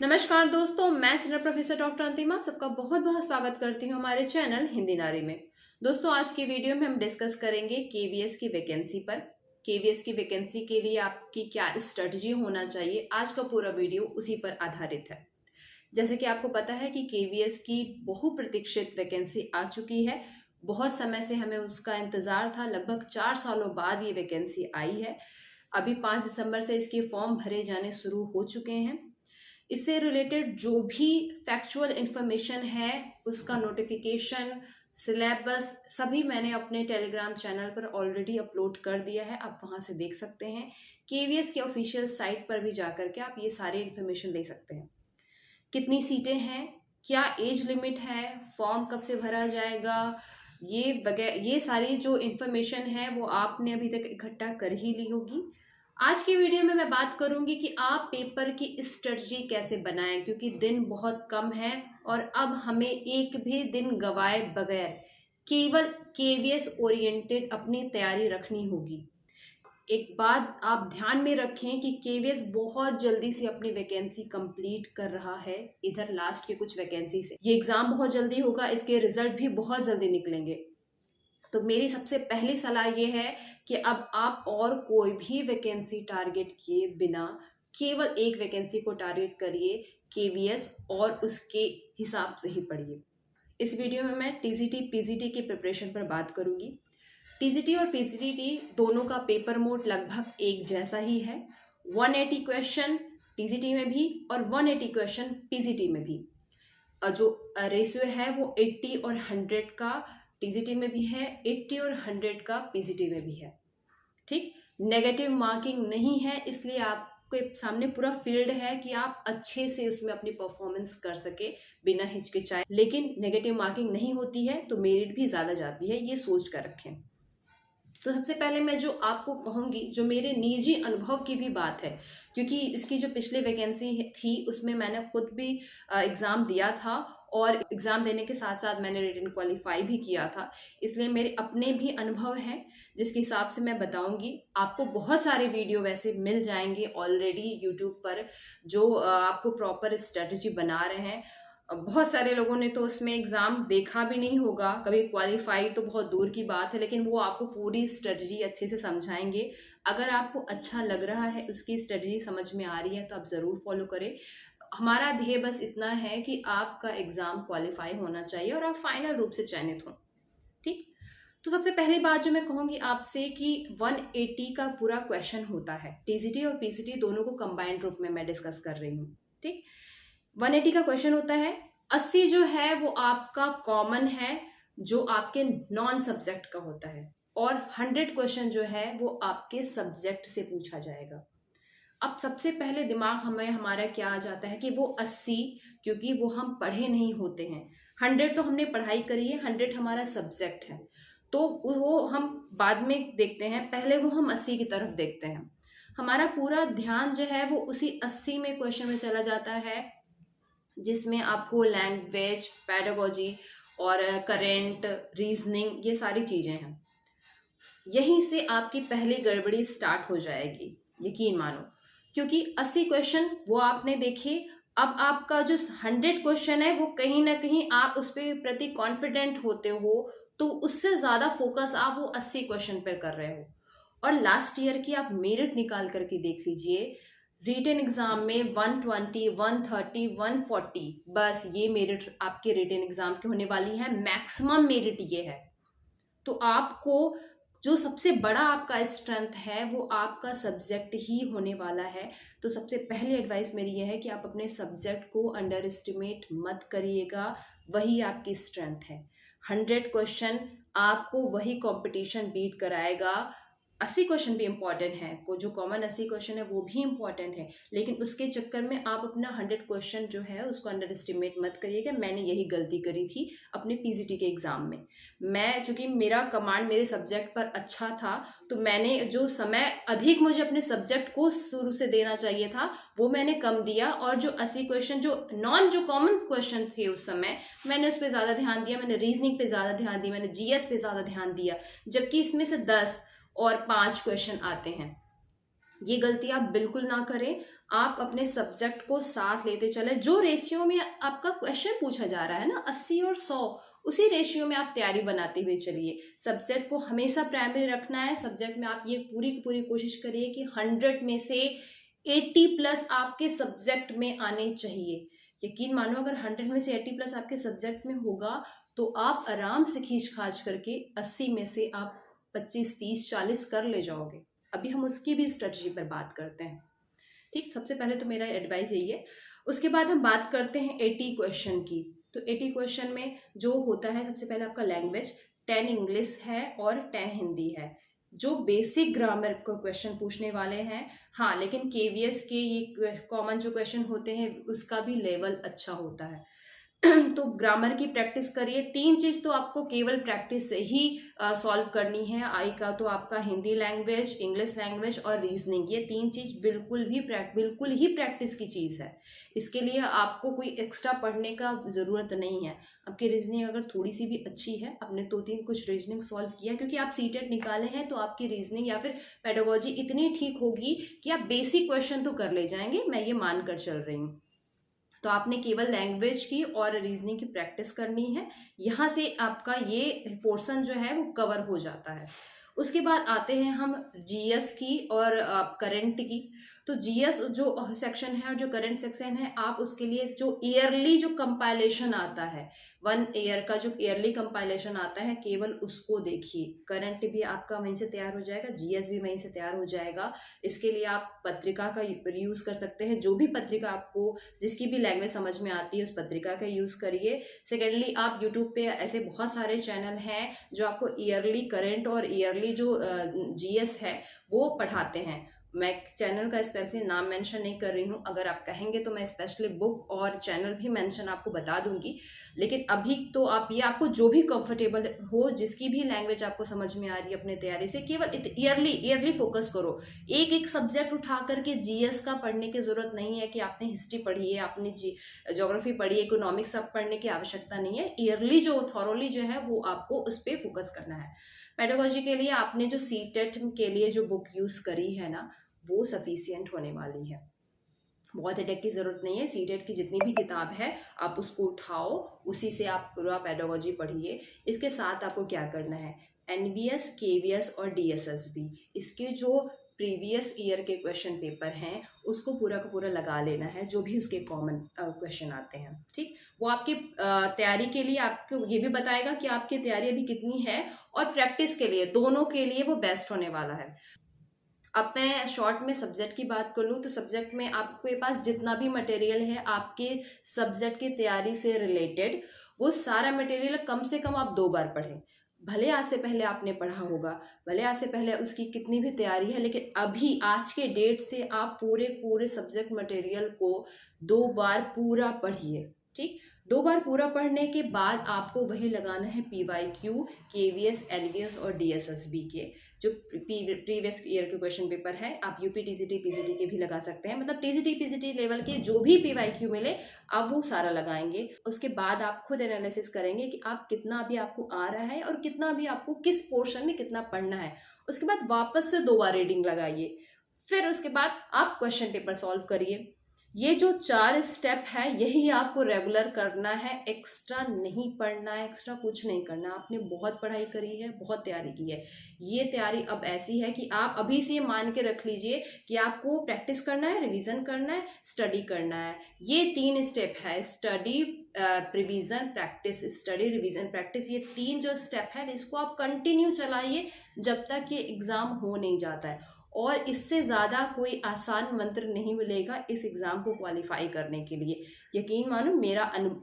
नमस्कार दोस्तों, मैं सीनियर प्रोफेसर डॉक्टर अंतिमा आप सबका बहुत बहुत स्वागत करती हूँ हमारे चैनल हिंदी नारी में। दोस्तों, आज की वीडियो में हम डिस्कस करेंगे केवीएस की वैकेंसी पर। केवीएस की वैकेंसी के लिए आपकी क्या स्ट्रेटजी होना चाहिए, आज का पूरा वीडियो उसी पर आधारित है। जैसे कि आपको पता है कि केवीएस की बहुप्रतीक्षित वैकेंसी आ चुकी है। बहुत समय से हमें उसका इंतजार था, लगभग 4 सालों बाद ये वैकेंसी आई है। अभी 5 दिसंबर से इसके फॉर्म भरे जाने शुरू हो चुके हैं। इससे रिलेटेड जो भी फैक्चुअल इंफॉर्मेशन है, उसका नोटिफिकेशन, सिलेबस सभी मैंने अपने टेलीग्राम चैनल पर ऑलरेडी अपलोड कर दिया है। आप वहां से देख सकते हैं। केवीएस के ऑफिशियल साइट पर भी जाकर के आप ये सारी इंफॉर्मेशन ले सकते हैं। कितनी सीटें हैं, क्या एज लिमिट है, फॉर्म कब से भरा जाएगा, ये सारी जो इन्फॉर्मेशन है वो आपने अभी तक इकट्ठा कर ही ली होगी। आज की वीडियो में मैं बात करूंगी कि आप पेपर की स्ट्रेटजी कैसे बनाएं, क्योंकि दिन बहुत कम है और अब हमें एक भी दिन गवाए बगैर केवल केवीएस ओरिएंटेड अपनी तैयारी रखनी होगी। एक बात आप ध्यान में रखें कि केवीएस बहुत जल्दी से अपनी वैकेंसी कंप्लीट कर रहा है। इधर लास्ट के कुछ वैकेंसी से ये एग्जाम बहुत जल्दी होगा, इसके रिजल्ट भी बहुत जल्दी निकलेंगे। तो मेरी सबसे पहली सलाह ये है कि अब आप और कोई भी वैकेंसी टारगेट किए बिना केवल एक वैकेंसी को टारगेट करिए केवीएस, और उसके हिसाब से ही पढ़िए। इस वीडियो में मैं टीजीटी पीजीटी की प्रिपरेशन पर बात करूंगी। टीजीटी और पीजीटी दोनों का पेपर मोड लगभग एक जैसा ही है। 180 क्वेश्चन टीजीटी में भी और 180 क्वेश्चन पीजीटी में भी। जो रेशियो है वो 80 और 100 का टीजीटी में भी है, 80 और 100 का पीजीटी में भी है। ठीक, नेगेटिव मार्किंग नहीं है, इसलिए आपके सामने पूरा फील्ड है कि आप अच्छे से उसमें अपनी परफॉर्मेंस कर सके बिना हिचकिचाए। लेकिन नेगेटिव मार्किंग नहीं होती है तो मेरिट भी ज़्यादा जाती है, ये सोच कर रखें। तो सबसे पहले मैं जो आपको कहूँगी, जो मेरे निजी अनुभव की भी बात है, क्योंकि इसकी जो पिछली वैकेंसी थी उसमें मैंने खुद भी एग्ज़ाम दिया था और एग्ज़ाम देने के साथ साथ मैंने रिटन क्वालिफाई भी किया था, इसलिए मेरे अपने भी अनुभव हैं जिसके हिसाब से मैं बताऊंगी। आपको बहुत सारे वीडियो वैसे मिल जाएंगे ऑलरेडी यूट्यूब पर, जो आपको प्रॉपर स्ट्रेटजी बना रहे हैं। बहुत सारे लोगों ने तो उसमें एग्ज़ाम देखा भी नहीं होगा, कभी क्वालिफाई तो बहुत दूर की बात है, लेकिन वो आपको पूरी स्ट्रेटजी अच्छे से समझाएंगे। अगर आपको अच्छा लग रहा है, उसकी स्ट्रेटजी समझ में आ रही है, तो आप ज़रूर फॉलो करें। हमारा ध्येय बस इतना है कि आपका एग्ज़ाम क्वालिफाई होना चाहिए और आप फाइनल रूप से चयनित हों। ठीक, तो सबसे पहली बात जो मैं कहूँगी आपसे कि 180 का पूरा क्वेश्चन होता है। टीजीटी और पीसीटी दोनों को कंबाइंड रूप में मैं डिस्कस कर रही हूँ। ठीक, 180 का क्वेश्चन होता है। 80 जो है वो आपका कॉमन है, जो आपके नॉन सब्जेक्ट का होता है, और 100 क्वेश्चन जो है वो आपके सब्जेक्ट से पूछा जाएगा। अब सबसे पहले दिमाग हमें हमारा क्या आ जाता है कि वो 80, क्योंकि वो हम पढ़े नहीं होते हैं। 100 तो हमने पढ़ाई करी है, 100 हमारा सब्जेक्ट है, तो वो हम बाद में देखते हैं, पहले वो हम 80 की तरफ देखते हैं। हमारा पूरा ध्यान जो है वो उसी 80 में क्वेश्चन में चला जाता है, जिसमें आपको लैंग्वेज, पैडागोजी और करेंट, रीजनिंग, ये सारी चीज़ें हैं। यहीं से आपकी पहली गड़बड़ी स्टार्ट हो जाएगी, यकीन मानो, क्योंकि 80 क्वेश्चन वो आपने देखे। अब आपका जो 100 क्वेश्चन है वो कहीं ना कहीं आप उस पर प्रति कॉन्फिडेंट होते हो, तो उससे ज़्यादा फोकस आप वो 80 क्वेश्चन पर कर रहे हो। और लास्ट ईयर की आप मेरिट निकाल करके देख लीजिए, रिटन एग्जाम में 120, 130, 140, बस ये मेरिट आपके रिटन एग्जाम के होने वाली है। मैक्सिमम मेरिट ये है। तो आपको जो सबसे बड़ा आपका स्ट्रेंथ है वो आपका सब्जेक्ट ही होने वाला है। तो सबसे पहली एडवाइस मेरी यह है कि आप अपने सब्जेक्ट को अंडर एस्टिमेट मत करिएगा, वही आपकी स्ट्रेंथ है। 100 क्वेश्चन आपको वही कंपटीशन बीट कराएगा। 80 क्वेश्चन भी इंपॉर्टेंट है, को जो कॉमन 80 क्वेश्चन है वो भी इंपॉर्टेंट है, लेकिन उसके चक्कर में आप अपना 100 क्वेश्चन जो है उसको अंडर एस्टिमेट मत करिएगा। मैंने यही गलती करी थी अपने पीजीटी के एग्ज़ाम में। मैं, चूंकि मेरा कमांड मेरे सब्जेक्ट पर अच्छा था, तो मैंने जो समय अधिक मुझे अपने सब्जेक्ट को शुरू से देना चाहिए था वो मैंने कम दिया, और जो 80 क्वेश्चन जो कॉमन क्वेश्चन थे उस समय, मैंने उस पर ज़्यादा ध्यान दिया। मैंने रीजनिंग पे ज़्यादा ध्यान दिया, मैंने जीएस पे ज़्यादा ध्यान दिया, जबकि इसमें से 10 और 5 क्वेश्चन आते हैं। ये गलती आप बिल्कुल ना करें। आप अपने सब्जेक्ट को साथ लेते चले। जो रेशियो में आपका क्वेश्चन पूछा जा रहा है ना 80 और 100, उसी रेशियो में आप तैयारी बनाते हुए चलिए। सब्जेक्ट को हमेशा प्राइमरी रखना है। सब्जेक्ट में आप ये पूरी की पूरी कोशिश करिए कि 100 में से 80 प्लस आपके सब्जेक्ट में आने चाहिए। यकीन मानो अगर 100 में से 80 प्लस आपके सब्जेक्ट में होगा तो आप आराम से खींच खाच करके 80 में से आप 25, 30, 40 कर ले जाओगे। अभी हम उसकी भी स्ट्रेटजी पर बात करते हैं। ठीक, सबसे पहले तो मेरा एडवाइस यही है। उसके बाद हम बात करते हैं 80 क्वेश्चन की। तो 80 क्वेश्चन में जो होता है, सबसे पहले आपका लैंग्वेज 10 इंग्लिश है और 10 हिंदी है, जो बेसिक ग्रामर को क्वेश्चन पूछने वाले हैं। हाँ, लेकिन केवीएस के ये कॉमन जो क्वेश्चन होते हैं उसका भी लेवल अच्छा होता है। तो ग्रामर की प्रैक्टिस करिए। 3 चीज तो आपको केवल प्रैक्टिस से ही सॉल्व करनी है। आई का तो आपका हिंदी लैंग्वेज, इंग्लिश लैंग्वेज और रीजनिंग, ये 3 चीज बिल्कुल ही प्रैक्टिस की चीज है। इसके लिए आपको कोई एक्स्ट्रा पढ़ने का जरूरत नहीं है। आपकी रीजनिंग अगर थोड़ी सी भी अच्छी है, आपने 2-3 कुछ रीजनिंग सॉल्व किया, क्योंकि आप सीटेट निकाले हैं, तो आपकी रीजनिंग या फिर पेडागोजी इतनी ठीक होगी कि आप बेसिक क्वेश्चन तो कर ले जाएंगे, मैं ये मान कर चल रही हूँ। तो आपने केवल लैंग्वेज की और रीजनिंग की प्रैक्टिस करनी है। यहाँ से आपका ये पोर्शन जो है वो कवर हो जाता है। उसके बाद आते हैं हम जीएस की और करंट की। तो जीएस जो सेक्शन है और जो करंट सेक्शन है, आप उसके लिए जो ईयरली जो कंपाइलेशन आता है, 1 ईयर का जो ईयरली कंपाइलेशन आता है, केवल उसको देखिए। करंट भी आपका वहीं से तैयार हो जाएगा, जीएस भी वहीं से तैयार हो जाएगा। इसके लिए आप पत्रिका का यूज़ कर सकते हैं। जो भी पत्रिका आपको, जिसकी भी लैंग्वेज समझ में आती है, उस पत्रिका का यूज़ करिए। सेकेंडली, आप यूट्यूब पे ऐसे बहुत सारे चैनल हैं जो आपको ईयरली करंट और ईयरली जो जीएस है वो पढ़ाते हैं। मैं चैनल का स्पेशली नाम मेंशन नहीं कर रही हूँ। अगर आप कहेंगे तो मैं स्पेशली बुक और चैनल भी मेंशन आपको बता दूंगी। लेकिन अभी तो आप ये, आपको जो भी कंफर्टेबल हो, जिसकी भी लैंग्वेज आपको समझ में आ रही है अपने तैयारी से, केवल ईयरली फोकस करो। एक एक सब्जेक्ट उठा करके जीएस का पढ़ने की जरूरत नहीं है कि आपने हिस्ट्री पढ़ी है, आपने ज्योग्राफी पढ़ी है, इकोनॉमिक्स सब पढ़ने की आवश्यकता नहीं है। ईयरली जो थॉरोली जो है वो आपको उस पर फोकस करना है। पेडागोजी के लिए आपने जो सीटेट के लिए जो बुक यूज करी है ना, वो सफिशियंट होने वाली है। बहुत अटैक की जरूरत नहीं है। सीटेट की जितनी भी किताब है आप उसको उठाओ, उसी से आप पूरा पेडागोजी पढ़िए। इसके साथ आपको क्या करना है, एनवीएस, केवीएस और डीएसएसबी, इसके जो प्रीवियस ईयर के क्वेश्चन पेपर हैं उसको पूरा का पूरा लगा लेना है, जो भी उसके कॉमन क्वेश्चन आते हैं। ठीक, वो आपकी तैयारी के लिए आपको ये भी बताएगा कि आपकी तैयारी अभी कितनी है, और प्रैक्टिस के लिए, दोनों के लिए वो बेस्ट होने वाला है। अब मैं शॉर्ट में सब्जेक्ट की बात करूँ तो सब्जेक्ट में आपके पास जितना भी मटेरियल है आपके सब्जेक्ट की तैयारी से रिलेटेड, वो सारा मटेरियल कम से कम आप 2 बार पढ़ें। भले आज से पहले आपने पढ़ा होगा, भले आज से पहले उसकी कितनी भी तैयारी है, लेकिन अभी आज के डेट से आप पूरे सब्जेक्ट मटेरियल को 2 बार पूरा पढ़िए। ठीक, 2 बार पूरा पढ़ने के बाद आपको वही लगाना है पीवाईक्यू, केवीएस, एनवीएस और डीएसएसबी के जो प्रीवियस ईयर के क्वेश्चन पेपर है। आप यूपी टीजीटी पीजीटी के भी लगा सकते हैं, मतलब टीजीटी पीजीटी लेवल के जो भी पीवाईक्यू मिले आप वो सारा लगाएंगे। उसके बाद आप खुद एनालिसिस करेंगे कि आप कितना अभी आपको आ रहा है और कितना अभी आपको किस पोर्शन में कितना पढ़ना है। उसके बाद वापस से 2 बार रीडिंग लगाइए। फिर उसके बाद आप क्वेश्चन पेपर सॉल्व करिए। ये जो 4 स्टेप है यही आपको रेगुलर करना है, एक्स्ट्रा नहीं पढ़ना है, एक्स्ट्रा कुछ नहीं करना। आपने बहुत पढ़ाई करी है, बहुत तैयारी की है। ये तैयारी अब ऐसी है कि आप अभी से मान के रख लीजिए कि आपको प्रैक्टिस करना है, रिवीजन करना है, स्टडी करना है। ये 3 स्टेप है, study, revision, practice. Study, revision, practice, ये 3 जो स्टेप है इसको आप कंटिन्यू चलाइए जब तक ये एग्जाम हो नहीं जाता है। और इससे ज़्यादा कोई आसान मंत्र नहीं मिलेगा इस एग्ज़ाम को क्वालिफाई करने के लिए। यकीन मानो,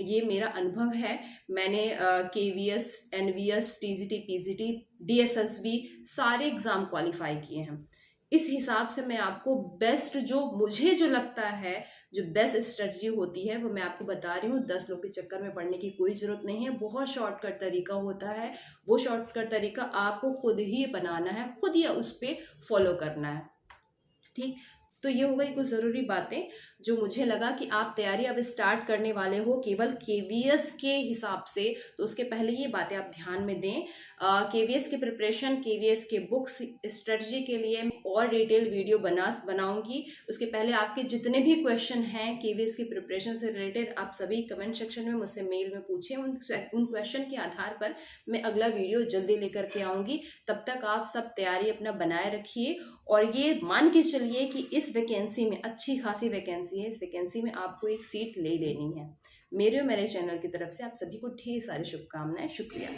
ये मेरा अनुभव है। मैंने KVS, NVS, TGT, PGT, DSSB सारे एग्ज़ाम क्वालिफाई किए हैं। इस हिसाब से मैं आपको बेस्ट, जो मुझे जो लगता है जो बेस्ट स्ट्रेटजी होती है वो मैं आपको बता रही हूँ। 10 लोग के चक्कर में पढ़ने की कोई ज़रूरत नहीं है। बहुत शॉर्टकट तरीका होता है, वो शॉर्टकट तरीका आपको खुद ही बनाना है, खुद ही उस पर फॉलो करना है। ठीक, तो ये हो गई कुछ ज़रूरी बातें। जो मुझे लगा कि आप तैयारी अब स्टार्ट करने वाले हो केवल केवीएस के हिसाब से, तो उसके पहले ये बातें आप ध्यान में दें। केवीएस की प्रिपरेशन, केवीएस के बुक्स स्ट्रेटजी के लिए और डिटेल वीडियो बनाऊंगी। उसके पहले आपके जितने भी क्वेश्चन हैं केवीएस की प्रिपरेशन से रिलेटेड, आप सभी कमेंट सेक्शन में मुझसे मेल में पूछें। उन क्वेश्चन के आधार पर मैं अगला वीडियो जल्दी लेकर के आऊंगी। तब तक आप सब तैयारी अपना बनाए रखिए और ये मान के चलिए कि इस वैकेंसी में अच्छी खासी वैकेंसी है, इस वैकेंसी में आपको एक सीट ले लेनी है। मेरे और मेरे चैनल की तरफ से आप सभी को ढेर सारी शुभकामनाएं। शुक्रिया।